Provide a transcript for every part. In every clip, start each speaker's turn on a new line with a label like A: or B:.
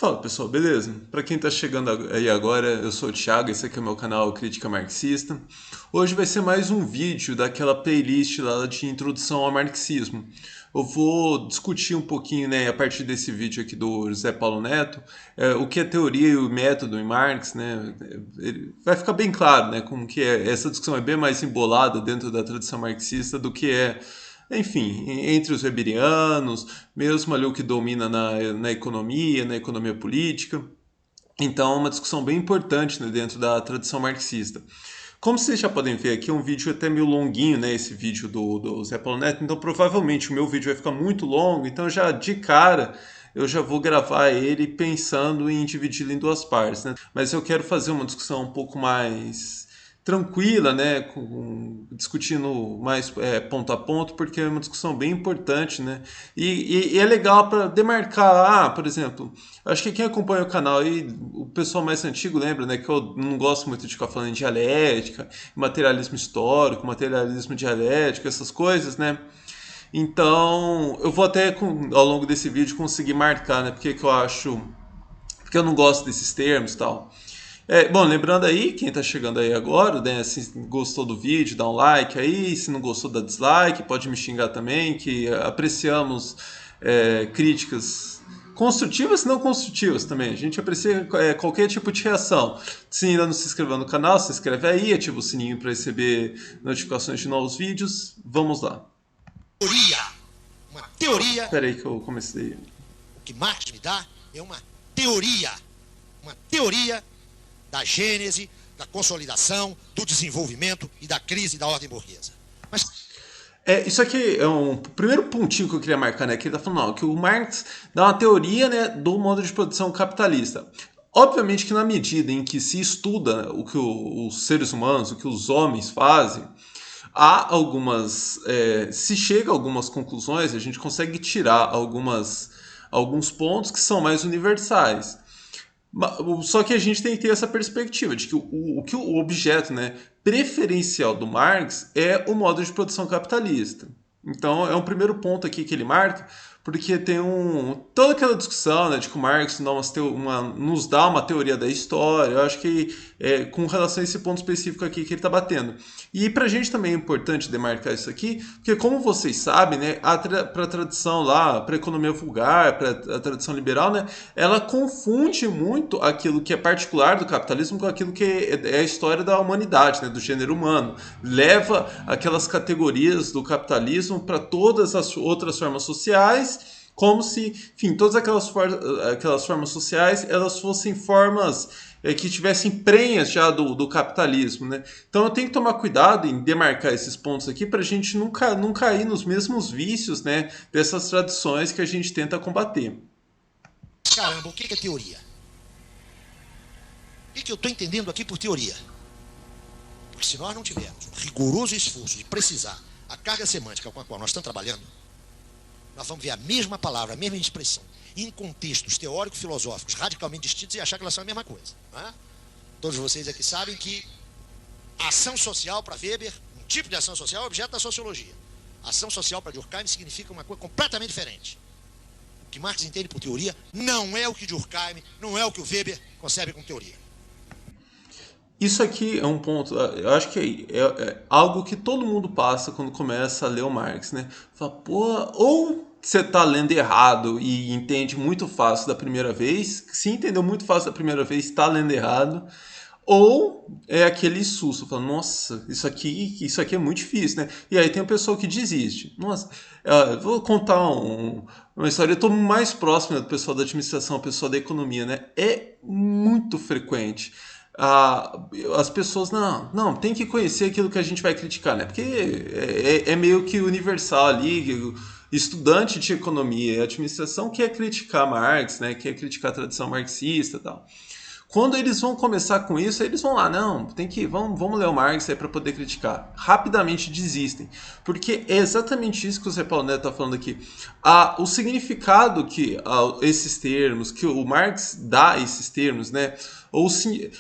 A: Fala pessoal, beleza? Para quem está chegando aí agora, eu sou o Thiago, esse aqui é o meu canal Crítica Marxista. Hoje vai ser mais um vídeo daquela playlist lá de introdução ao marxismo. Eu vou discutir um pouquinho, né, a partir desse vídeo aqui do José Paulo Neto, o que é teoria e o método em Marx, né? Vai ficar bem claro, né, como que é. Essa discussão é bem mais embolada dentro da tradição marxista do que é, enfim, entre os weberianos, mesmo ali o que domina na economia, na economia política. Então, é uma discussão bem importante, né, dentro da tradição marxista. Como vocês já podem ver aqui, é um vídeo até meio longuinho, né, esse vídeo do Zé Paulo Neto, então provavelmente o meu vídeo vai ficar muito longo, então já de cara eu já vou gravar ele pensando em dividi-lo em duas partes, né? Mas eu quero fazer uma discussão um pouco mais tranquila, né, discutindo mais ponto a ponto, porque é uma discussão bem importante, né, e é legal para demarcar, por exemplo, acho que quem acompanha o canal aí, o pessoal mais antigo lembra, né, que eu não gosto muito de ficar falando em dialética, materialismo histórico, materialismo dialético, essas coisas, né, então eu vou até ao longo desse vídeo conseguir marcar, né, porque que eu acho, porque eu não gosto desses termos e tal. Bom, lembrando aí, quem está chegando aí agora, né, se gostou do vídeo, dá um like aí, se não gostou, dá dislike, pode me xingar também, que apreciamos críticas construtivas e não construtivas também. A gente aprecia qualquer tipo de reação. Se ainda não se inscreveu no canal, se inscreve aí, ativa o sininho para receber notificações de novos vídeos. Vamos lá.
B: Uma teoria.
A: Espera aí que eu comecei.
B: O que Marx me dá é uma teoria da gênese, da consolidação, do desenvolvimento e da crise da ordem burguesa. Mas
A: isso aqui é um primeiro pontinho que eu queria marcar, né? Que ele tá falando, não, que o Marx dá uma teoria, né, do modo de produção capitalista. Obviamente que na medida em que se estuda o que os seres humanos, o que os homens fazem, há algumas, se chega a algumas conclusões, a gente consegue tirar alguns pontos que são mais universais. Só que a gente tem que ter essa perspectiva de que o objeto, né, preferencial do Marx é o modo de produção capitalista. Então é um primeiro ponto aqui que ele marca, porque tem toda aquela discussão, né, de que o Marx nos dá uma teoria da história. Eu acho que com relação a esse ponto específico aqui que ele está batendo. E para a gente também é importante demarcar isso aqui, porque como vocês sabem, né, para a tradição lá, para a economia vulgar, para a tradição liberal, né, ela confunde muito aquilo que é particular do capitalismo com aquilo que é a história da humanidade, né, do gênero humano. Leva aquelas categorias do capitalismo para todas as outras formas sociais, como se, enfim, todas aquelas formas sociais elas fossem formas que tivessem prenhas já do capitalismo, né? Então eu tenho que tomar cuidado em demarcar esses pontos aqui para a gente não cair nos mesmos vícios, né, dessas tradições que a gente tenta combater.
B: caramba, o que é teoria? O que eu estou entendendo aqui por teoria? Porque se nós não tivermos um rigoroso esforço de precisar a carga semântica com a qual nós estamos trabalhando, nós vamos ver a mesma palavra, a mesma expressão, em contextos teórico-filosóficos radicalmente distintos e achar que elas são a mesma coisa. Não é? Todos vocês aqui sabem que a ação social para Weber, um tipo de ação social é objeto da sociologia. A ação social para Durkheim significa uma coisa completamente diferente. O que Marx entende por teoria não é o que Durkheim, não é o que o Weber concebe como teoria.
A: Isso aqui é um ponto, eu acho que é algo que todo mundo passa quando começa a ler o Marx, né? Fala, pô, ou você tá lendo errado e entende muito fácil da primeira vez, se entendeu muito fácil da primeira vez, está lendo errado, ou é aquele susto, fala, nossa, isso aqui é muito difícil, né? E aí tem o pessoal que desiste. Nossa, vou contar uma história, eu estou mais próximo do pessoal da administração, pessoal da economia, né? É muito frequente. As pessoas, não, tem que conhecer aquilo que a gente vai criticar, né? Porque é meio que universal ali, estudante de economia e administração quer criticar Marx, né? Quer criticar a tradição marxista e tal. Quando eles vão começar com isso, eles vão lá, não, vamos ler o Marx aí para poder criticar. Rapidamente desistem, porque é exatamente isso que o Zé Paulo Neto está falando aqui. O significado que esses termos, que o Marx dá a esses termos, né? Ou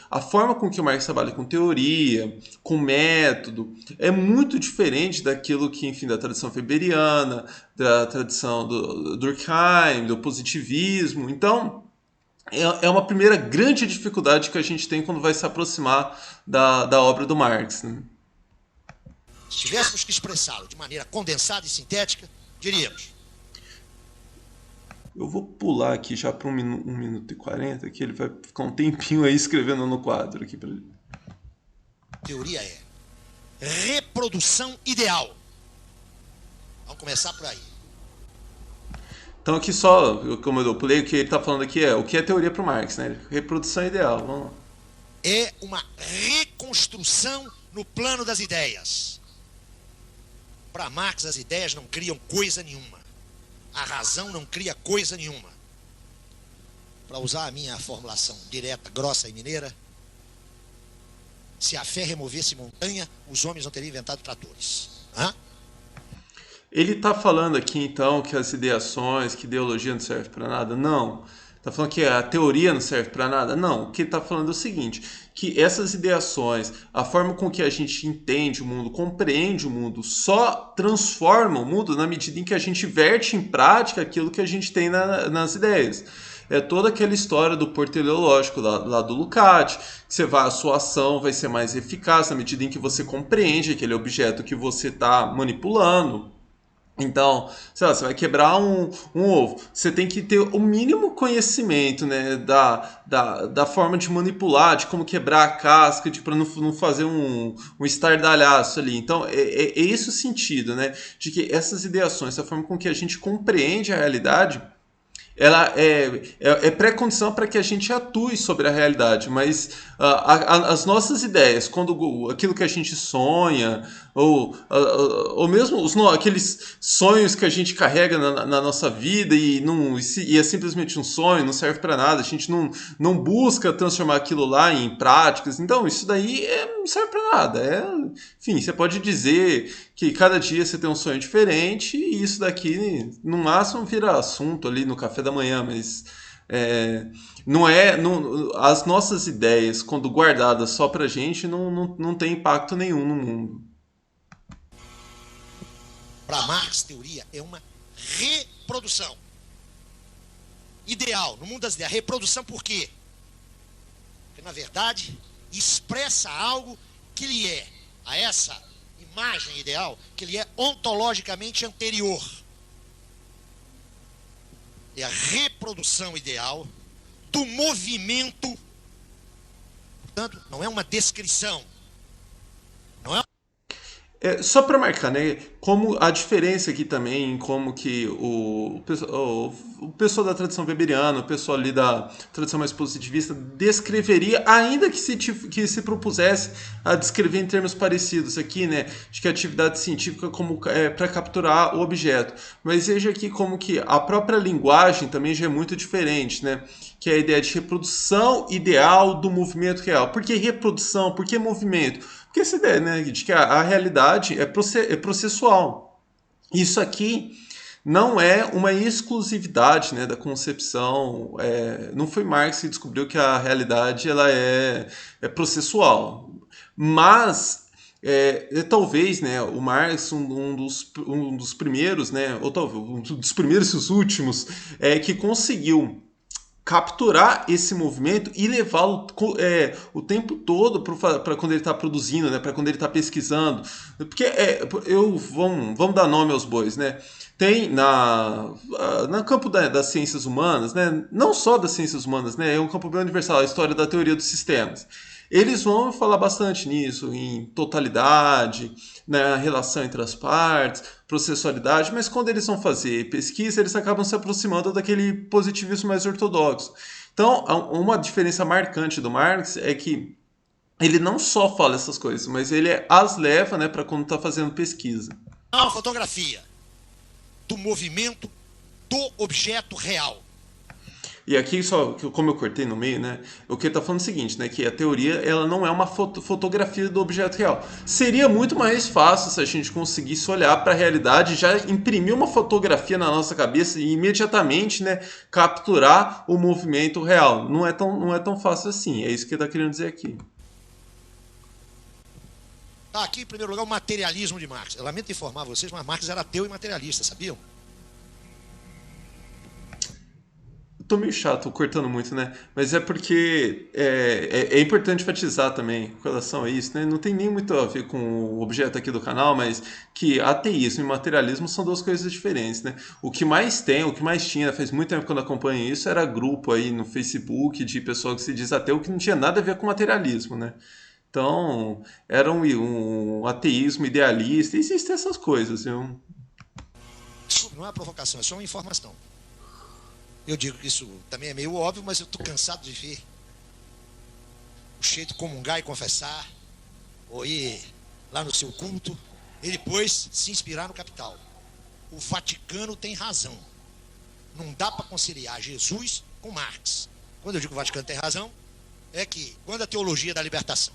A: a forma com que o Marx trabalha com teoria, com método, é muito diferente daquilo que, enfim, da tradição weberiana, da tradição do Durkheim, do positivismo. Então, é uma primeira grande dificuldade que a gente tem quando vai se aproximar da obra do Marx, né?
B: Se tivéssemos que expressá-lo de maneira condensada e sintética, diríamos:
A: eu vou pular aqui já para 1 minuto e 40, que ele vai ficar um tempinho aí escrevendo no quadro aqui para ele.
B: Teoria é reprodução ideal. Vamos começar por aí.
A: Então aqui só, como eu dou play, o que ele está falando aqui é o que é teoria para o Marx, né? Reprodução ideal, vamos lá.
B: É uma reconstrução no plano das ideias. Para Marx, as ideias não criam coisa nenhuma. A razão não cria coisa nenhuma. Para usar a minha formulação direta, grossa e mineira, se a fé removesse montanha, os homens não teriam inventado tratores. Hã?
A: Ele está falando aqui então que as ideações, que ideologia não serve para nada? Não. Está falando que a teoria não serve para nada? Não. O que ele está falando é o seguinte, que essas ideações, a forma com que a gente entende o mundo, compreende o mundo, só transforma o mundo na medida em que a gente verte em prática aquilo que a gente tem nas ideias. É toda aquela história do pôr teleológico lá do Lukács, que a sua ação vai ser mais eficaz na medida em que você compreende aquele objeto que você está manipulando. Então, sei lá, você vai quebrar um ovo. Você tem que ter o mínimo conhecimento, né, da forma de manipular, de como quebrar a casca, para não fazer um estardalhaço ali. Então, é esse o sentido, né, de que essas ideações, a forma com que a gente compreende a realidade, ela é pré-condição para que a gente atue sobre a realidade, mas as nossas ideias, quando aquilo que a gente sonha, ou mesmo aqueles sonhos que a gente carrega na nossa vida e é simplesmente um sonho, não serve para nada, a gente não busca transformar aquilo lá em práticas, então isso daí não serve para nada. Enfim, você pode dizer que cada dia você tem um sonho diferente e isso daqui, no máximo, vira assunto ali no café da manhã, mas as nossas ideias, quando guardadas só pra gente, não tem impacto nenhum no mundo.
B: Para Marx, teoria é uma reprodução ideal no mundo das ideias. Reprodução por quê? Porque, na verdade, expressa algo que lhe é a essa imagem ideal, que lhe é ontologicamente anterior. É a reprodução ideal do movimento. Portanto, não é uma descrição. Não é.
A: Só para marcar, né, como a diferença aqui também, como que o pessoal da tradição weberiana, o pessoal ali da tradição mais positivista, descreveria, ainda que se propusesse a descrever em termos parecidos aqui, né, de que a atividade científica como para capturar o objeto. Mas veja aqui como que a própria linguagem também já é muito diferente, né, que é a ideia de reprodução ideal do movimento real. Por que reprodução? Por que movimento? Porque essa ideia, né, de que a realidade é processual. Isso aqui não é uma exclusividade, né, da concepção. Não foi Marx que descobriu que a realidade ela é processual. Mas talvez, né, o Marx, um dos primeiros, né, ou talvez um dos primeiros e os últimos, que conseguiu capturar esse movimento e levá-lo o tempo todo para quando ele está produzindo, né, para quando ele está pesquisando. Porque vamos dar nome aos bois, né? Tem no campo das ciências humanas, né, não só das ciências humanas, né, é um campo bem universal, a história da teoria dos sistemas. Eles vão falar bastante nisso, em totalidade, na relação entre as partes, processualidade, mas quando eles vão fazer pesquisa, eles acabam se aproximando daquele positivismo mais ortodoxo. Então, uma diferença marcante do Marx é que ele não só fala essas coisas, mas ele as leva, né, para quando está fazendo pesquisa.
B: Uma fotografia do movimento do objeto real.
A: E aqui, só como eu cortei no meio, né? O que ele está falando é o seguinte, né? Que a teoria ela não é uma fotografia do objeto real. Seria muito mais fácil se a gente conseguisse olhar para a realidade e já imprimir uma fotografia na nossa cabeça e imediatamente, né, capturar o movimento real. Não é tão fácil assim. É isso que ele está querendo dizer aqui.
B: Aqui, em primeiro lugar, o materialismo de Marx. Eu lamento informar vocês, mas Marx era ateu e materialista, sabiam?
A: tô meio chato, tô cortando muito, né? Mas é porque é importante enfatizar também com relação a isso, né? Não tem nem muito a ver com o objeto aqui do canal, mas que ateísmo e materialismo são duas coisas diferentes, né? O que mais tem, o que mais tinha, faz muito tempo que eu não acompanho isso, era grupo aí no Facebook de pessoal que se diz ateu que não tinha nada a ver com materialismo, né? Então, era um ateísmo idealista, existem essas coisas, viu?
B: Desculpe, não é uma provocação, é só uma informação. Eu digo que isso também é meio óbvio, mas eu estou cansado de ver o jeito comungar e confessar, ou ir lá no seu culto, e depois se inspirar no capital. O Vaticano tem razão. Não dá para conciliar Jesus com Marx. Quando eu digo que o Vaticano tem razão, é que quando a teologia da libertação,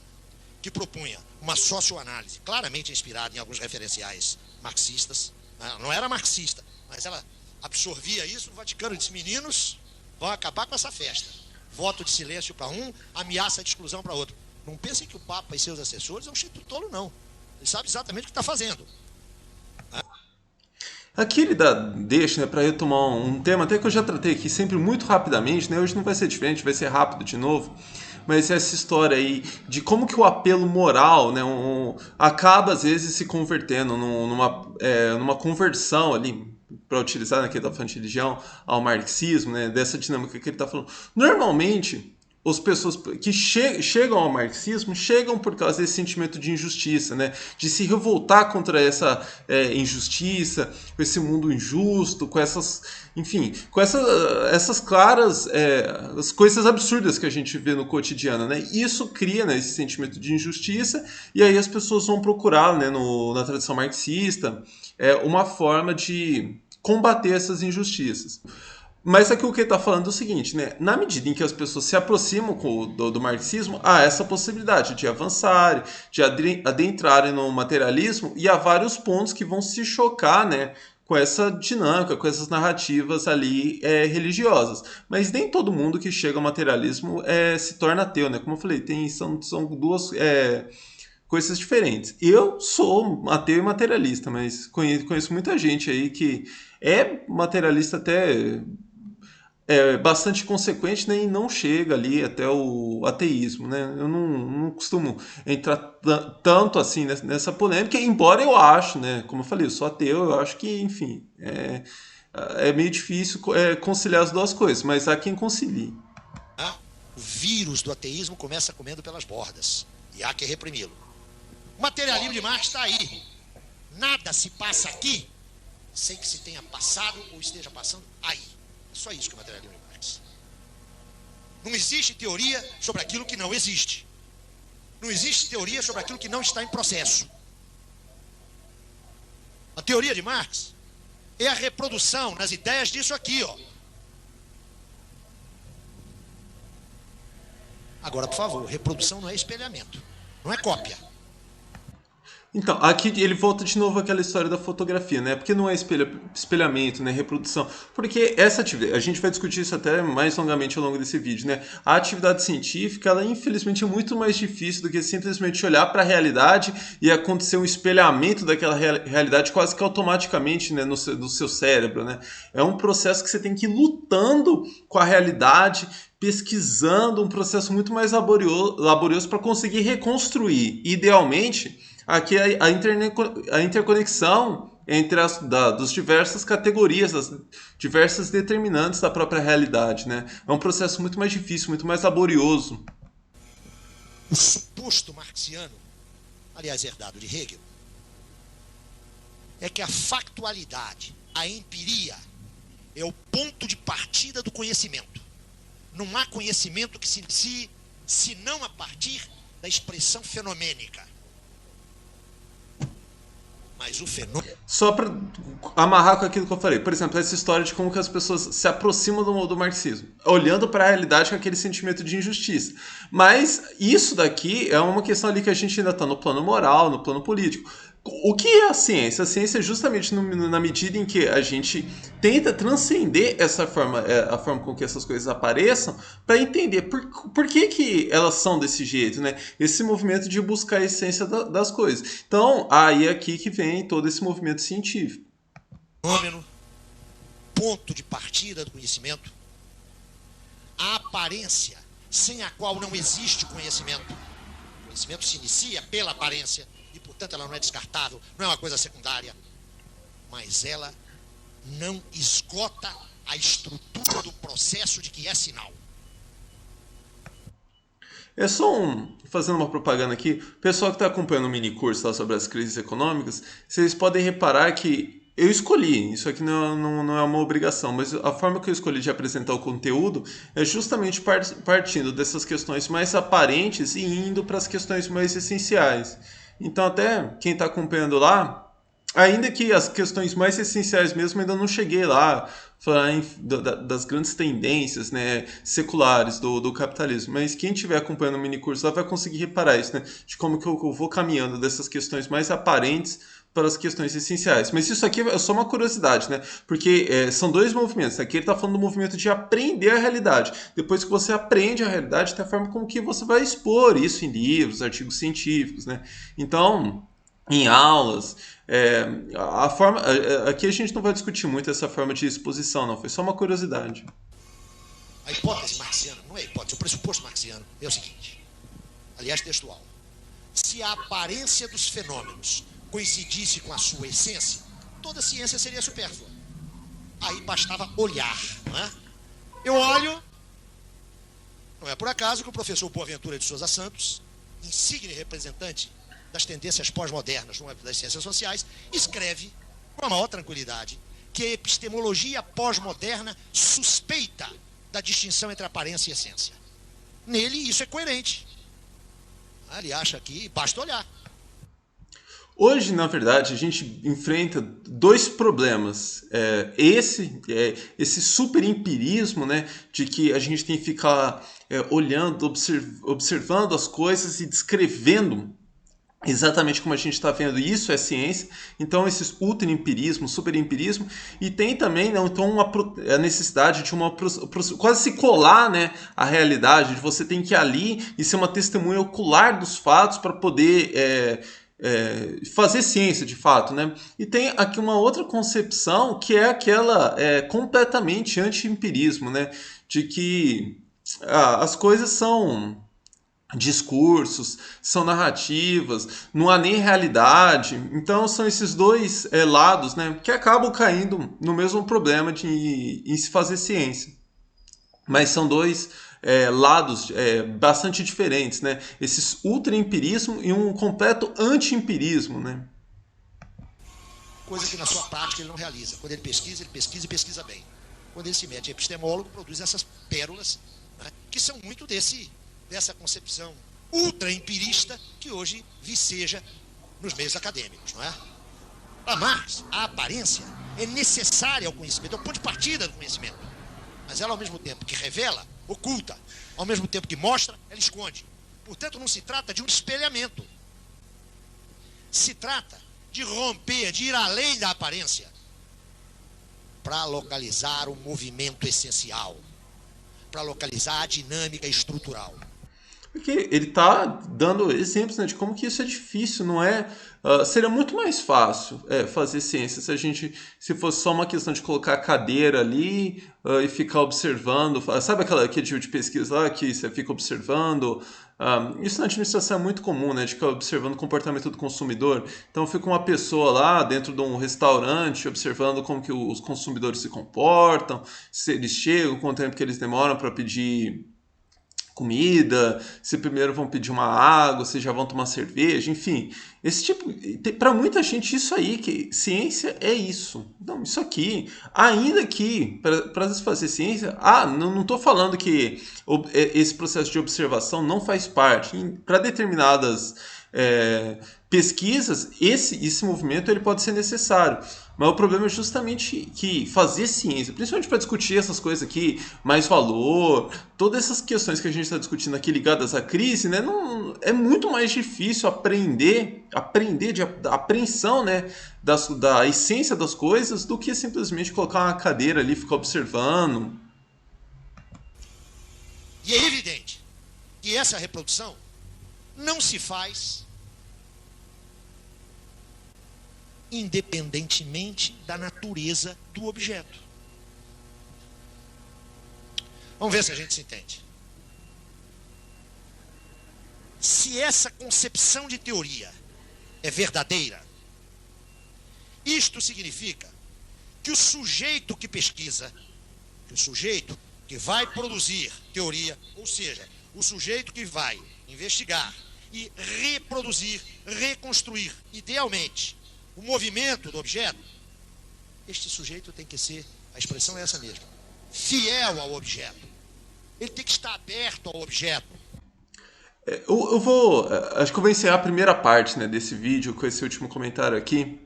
B: que propunha uma socioanálise claramente inspirada em alguns referenciais marxistas, não era marxista, mas ela absorvia isso, o Vaticano disse: meninos, vão acabar com essa festa. Voto de silêncio para um, ameaça de exclusão para outro. Não pensem que o Papa e seus assessores é um cheio tolo, não. Ele sabe exatamente o que está fazendo.
A: Aqui ele deixa, né, para retomar um tema até que eu já tratei aqui sempre muito rapidamente, né? Hoje não vai ser diferente, vai ser rápido de novo. Mas essa história aí de como que o apelo moral, né, acaba às vezes se convertendo numa conversão ali, para utilizar naquele da fonte de religião, ao marxismo, né, dessa dinâmica que ele está falando. Normalmente, as pessoas que chegam ao marxismo chegam por causa desse sentimento de injustiça, né? De se revoltar contra essa injustiça, com esse mundo injusto, com essas, enfim, com essas claras as coisas absurdas que a gente vê no cotidiano, né? Isso cria, né, esse sentimento de injustiça e aí as pessoas vão procurar, né, na tradição marxista, uma forma de combater essas injustiças. Mas aqui o que ele está falando é o seguinte, né? Na medida em que as pessoas se aproximam do marxismo, há essa possibilidade de avançarem, de adentrarem no materialismo, e há vários pontos que vão se chocar, né, com essa dinâmica, com essas narrativas ali religiosas. Mas nem todo mundo que chega ao materialismo se torna ateu, né? Como eu falei, são duas coisas diferentes. Eu sou ateu e materialista, mas conheço muita gente aí que é materialista até bastante consequente, né, e não chega ali até o ateísmo, né? Eu não costumo entrar tanto assim nessa polêmica, embora eu acho, né, como eu falei, eu sou ateu, eu acho que, enfim, é meio difícil conciliar as duas coisas, mas há quem concilie.
B: O vírus do ateísmo começa comendo pelas bordas, e há que reprimi-lo. O materialismo de Marx está aí. Nada se passa aqui sem que se tenha passado ou esteja passando aí. É só isso que é o materialismo de Marx. Não existe teoria sobre aquilo que não existe. Não existe teoria sobre aquilo que não está em processo. A teoria de Marx é a reprodução nas ideias disso aqui, ó. Agora, por favor, reprodução não é espelhamento, não é cópia.
A: Então, aqui ele volta de novo àquela história da fotografia, né? Porque não é espelhamento, né? Reprodução. Porque essa atividade, a gente vai discutir isso até mais longamente ao longo desse vídeo, né? A atividade científica, ela infelizmente é muito mais difícil do que simplesmente olhar para a realidade e acontecer um espelhamento daquela realidade quase que automaticamente, né? No seu cérebro, né? É um processo que você tem que ir lutando com a realidade, pesquisando, um processo muito mais laborioso para conseguir reconstruir, idealmente, aqui a interconexão entre das diversas categorias, das diversas determinantes da própria realidade, né? É um processo muito mais difícil, muito mais laborioso.
B: O suposto marxiano, aliás, herdado de Hegel, é que a factualidade, a empiria, é o ponto de partida do conhecimento. Não há conhecimento que se inicie senão a partir da expressão fenomênica. Mas o fenômeno...
A: Só para amarrar com aquilo que eu falei, por exemplo, essa história de como que as pessoas se aproximam do marxismo, olhando para a realidade com aquele sentimento de injustiça. Mas isso daqui é uma questão ali que a gente ainda está no plano moral, no plano político. O que é a ciência? A ciência é justamente na medida em que a gente tenta transcender essa forma, a forma com que essas coisas apareçam, para entender por que elas são desse jeito, né? Esse movimento de buscar a essência das coisas. Então, aí é aqui que vem todo esse movimento científico.
B: Fenômeno, ponto de partida do conhecimento, a aparência sem a qual não existe conhecimento. O conhecimento se inicia pela aparência e, portanto, ela não é descartável, não é uma coisa secundária, mas ela não esgota a estrutura do processo de que é sinal.
A: É só fazendo uma propaganda aqui, o pessoal que está acompanhando o mini curso lá sobre as crises econômicas, vocês podem reparar que eu escolhi, isso aqui não é uma obrigação, mas a forma que eu escolhi de apresentar o conteúdo é justamente partindo dessas questões mais aparentes e indo para as questões mais essenciais. Então até quem está acompanhando lá, ainda que as questões mais essenciais mesmo, ainda não cheguei lá, falar das grandes tendências, né, seculares do capitalismo. Mas quem estiver acompanhando o minicurso lá vai conseguir reparar isso, né, de como que eu vou caminhando dessas questões mais aparentes para as questões essenciais. Mas isso aqui é só uma curiosidade, né? Porque são dois movimentos. Aqui ele está falando do movimento de aprender a realidade. Depois que você aprende a realidade, tem a forma como que você vai expor isso em livros, artigos científicos, né? Então, em aulas, a forma, aqui a gente não vai discutir muito essa forma de exposição, não. Foi só uma curiosidade.
B: A hipótese marxiana, não é hipótese, o pressuposto marxiano é o seguinte, aliás textual: se a aparência dos fenômenos coincidisse com a sua essência, toda ciência seria supérflua. Aí bastava olhar, não é? Eu olho, não é por acaso que o professor Boaventura de Souza Santos, insigne representante das tendências pós-modernas no âmbito das ciências sociais, escreve com a maior tranquilidade que a epistemologia pós-moderna suspeita da distinção entre aparência e essência. Nele, isso é coerente. Ele acha que basta olhar.
A: Hoje, na verdade, a gente enfrenta dois problemas. Esse superempirismo, né, de que a gente tem que ficar olhando, observando as coisas e descrevendo exatamente como a gente está vendo. Isso é ciência. Então, esse ultraempirismo, superempirismo, e tem também, né, então, a necessidade de quase se colar, né, a realidade, de você tem que ir ali e ser uma testemunha ocular dos fatos para poder fazer ciência de fato, né? E tem aqui uma outra concepção que é aquela completamente anti-empirismo, né? De que as coisas são discursos, são narrativas, não há nem realidade. Então são esses dois lados, né, que acabam caindo no mesmo problema em se fazer ciência. Mas são dois lados bastante diferentes, né? Esse ultra-empirismo e um completo anti-empirismo, né?
B: Coisa que na sua prática ele não realiza. Quando ele pesquisa e pesquisa bem. Quando ele se mete em epistemólogo, produz essas pérolas, né, que são muito dessa concepção ultra-empirista que hoje viceja nos meios acadêmicos, não é? Para Marx, a aparência é necessária ao conhecimento, é o ponto de partida do conhecimento. Mas ela, ao mesmo tempo que revela, oculta. Ao mesmo tempo que mostra, ela esconde. Portanto, não se trata de um espelhamento. Se trata de romper, de ir além da aparência para localizar o movimento essencial, para localizar a dinâmica estrutural.
A: Porque ele está dando exemplos, né, de como que isso é difícil, não é? Seria muito mais fácil fazer ciência se fosse só uma questão de colocar a cadeira ali e ficar observando. Sabe aquele tipo de pesquisa lá que você fica observando? Isso na administração é muito comum, né, de ficar observando o comportamento do consumidor. Então fica uma pessoa lá dentro de um restaurante observando como que os consumidores se comportam, se eles chegam, quanto tempo que eles demoram para pedir comida, se primeiro vão pedir uma água, se já vão tomar cerveja, enfim. Esse tipo, para muita gente, isso aí, que ciência é isso. Não, isso aqui, ainda que, para fazer ciência, não estou falando que esse processo de observação não faz parte. Para determinadas pesquisas, esse movimento ele pode ser necessário. Mas o problema é justamente que fazer ciência, principalmente para discutir essas coisas aqui, mais valor, todas essas questões que a gente está discutindo aqui ligadas à crise, né, é muito mais difícil aprender de apreensão, né, da essência das coisas do que simplesmente colocar uma cadeira ali e ficar observando.
B: E é evidente que essa reprodução não se faz independentemente da natureza do objeto. Vamos ver se a gente se entende. Se essa concepção de teoria é verdadeira, isto significa que o sujeito que pesquisa, que o sujeito que vai produzir teoria, ou seja, o sujeito que vai investigar e reproduzir, reconstruir, idealmente, o movimento do objeto, este sujeito tem que ser, a expressão é essa mesmo, fiel ao objeto. Ele tem que estar aberto ao objeto.
A: Acho que eu vou encerrar a primeira parte, né, desse vídeo com esse último comentário aqui.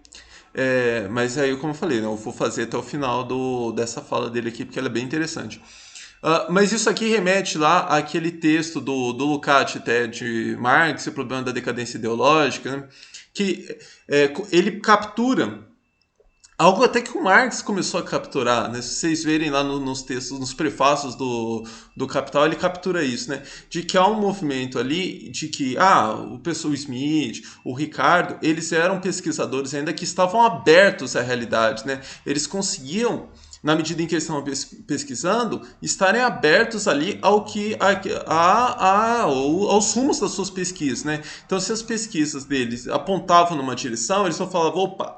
A: Mas aí, como eu falei, né, eu vou fazer até o final dessa fala dele aqui, porque ela é bem interessante. Mas isso aqui remete lá àquele texto do Lukács, até, de Marx, o problema da decadência ideológica, né, que ele captura algo até que o Marx começou a capturar, né? Se vocês verem lá nos textos, nos prefácios do Capital, ele captura isso, né? De que há um movimento ali de que o pessoal Smith, o Ricardo, eles eram pesquisadores ainda que estavam abertos à realidade, né? Eles conseguiam, na medida em que eles estavam pesquisando, estarem abertos ali aos rumos das suas pesquisas, né? Então, se as pesquisas deles apontavam numa direção, eles não falavam, opa,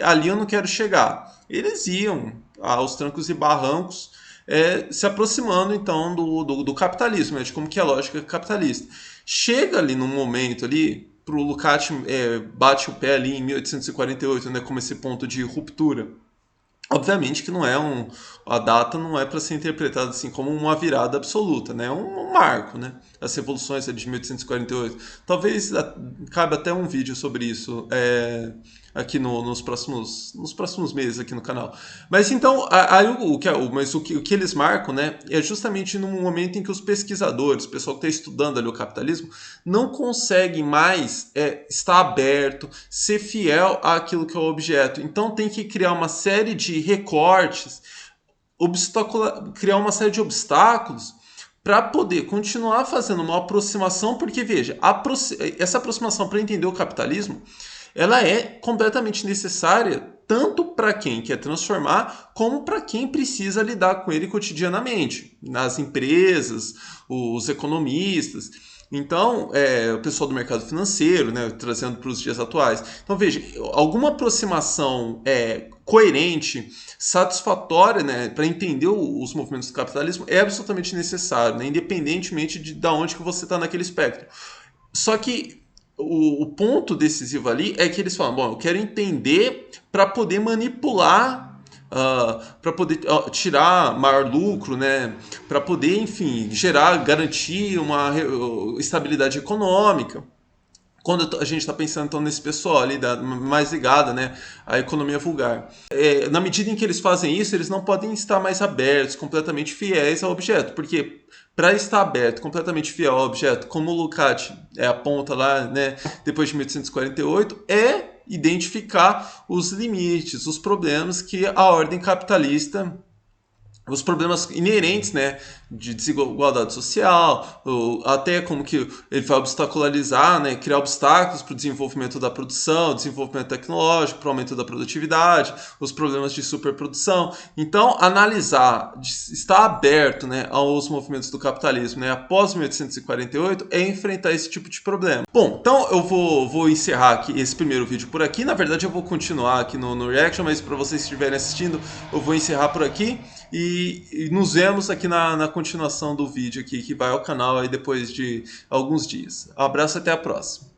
A: ali eu não quero chegar. Eles iam aos trancos e barrancos, se aproximando, então, do capitalismo, né? De como que é a lógica capitalista. Chega ali num momento ali, pro Lukács bate o pé ali em 1848, né? Como esse ponto de ruptura. Obviamente que a data não é para ser interpretada assim como uma virada absoluta, né? É um marco, né? As revoluções de 1848. Talvez cabe até um vídeo sobre isso aqui nos próximos meses aqui no canal. Mas então, o que eles marcam, né, é justamente no momento em que os pesquisadores, o pessoal que está estudando ali o capitalismo, não conseguem mais estar aberto, ser fiel àquilo que é o objeto. Então tem que criar uma série de recortes, criar uma série de obstáculos para poder continuar fazendo uma aproximação, porque veja, essa aproximação para entender o capitalismo, ela é completamente necessária tanto para quem quer transformar, como para quem precisa lidar com ele cotidianamente, nas empresas, os economistas. Então, o pessoal do mercado financeiro, né, trazendo para os dias atuais. Então, veja, alguma aproximação coerente, satisfatória, né, para entender os movimentos do capitalismo é absolutamente necessário, né, independentemente de onde que você está naquele espectro. Só que o ponto decisivo ali é que eles falam, bom, eu quero entender para poder manipular, para poder tirar maior lucro, né? Para poder, enfim, garantir uma estabilidade econômica. Quando a gente está pensando então nesse pessoal ali mais ligado, né, à economia vulgar. Na medida em que eles fazem isso, eles não podem estar mais abertos, completamente fiéis ao objeto, porque para estar aberto, completamente fiel ao objeto, como o Lukács aponta lá, né, depois de 1848, identificar os limites, os problemas que a ordem capitalista, os problemas inerentes, né, de desigualdade social, até como que ele vai obstacularizar, né, criar obstáculos para o desenvolvimento da produção, desenvolvimento tecnológico, para o aumento da produtividade, os problemas de superprodução. Então, analisar, estar aberto, né, aos movimentos do capitalismo, né, após 1848, é enfrentar esse tipo de problema. Bom, então eu vou encerrar aqui esse primeiro vídeo por aqui. Na verdade, eu vou continuar aqui no Reaction, mas para vocês que estiverem assistindo, eu vou encerrar por aqui. E nos vemos aqui na continuação do vídeo aqui, que vai ao canal aí depois de alguns dias. Um abraço, até a próxima.